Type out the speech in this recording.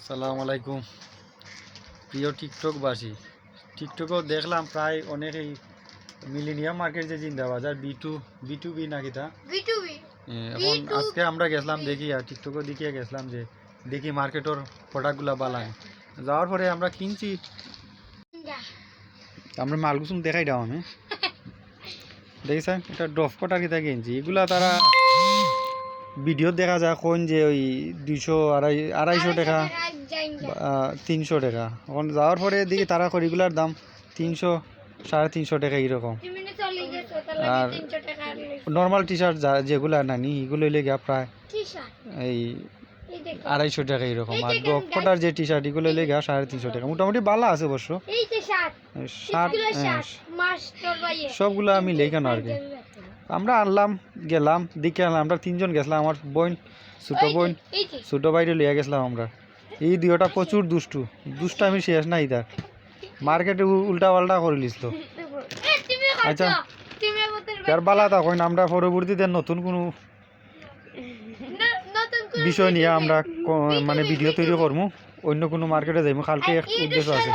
আসসালামু আলাইকুম প্রিয় টিকটকবাসী। টিকটকও দেখলাম প্রায় অনেকেই মিলেনিয়াম মার্কেট যে জিন্দাবাজার বি টু বি নাকি তা বিটুবি এখন আজকে আমরা গেছিলাম দেখি আর টিকটকও দেখিয়ে গেছিলাম যে দেখি মার্কেটের প্রোডাক্টগুলো বালায় যাওয়ার পরে আমরা কিনছি। আমরা মালগুসুম দেখাই দাও আমি দেখছেন এটা ড্রপ কটার কিতা কিনছি এগুলা তারা ভিডিও দেখা যায় কোন যে ওই 200-250 টাকা 300 টাকা। এখন যাওয়ার পরে দেখি তারা রেগুলার দাম 300-350 টাকা এরকম। আর নর্মাল টি শার্ট যেগুলো নানি এগুলো হইলে গিয়া প্রায় এই 250 টাকা এরকম। আর ডকপটার যে টি শার্ট এগুলো হইলে গিয়া 350 টাকা। মোটামুটি ভালো আছে অবশ্য শার্ট সবগুলো আমি লেখানো আর কি। আমরা আনলাম গেলাম দেখে আনলাম আমরা 3জন গেছিলাম, আমার বোন ছোটো বাইরে লিয়ে গেছিলাম আমরা। এই দুইটা প্রচুর দুষ্ট আমি শেষ না ইদার মার্কেটে উল্টা পাল্টা করে লিছিল। আচ্ছা তার বালা তখন আমরা পরবর্তীতে নতুন কোনো বিষয় নিয়ে আমরা মানে ভিডিও তৈরি করবো, অন্য কোনো মার্কেটে যাইবো কালকে এক উদ্দেশ্য আছে।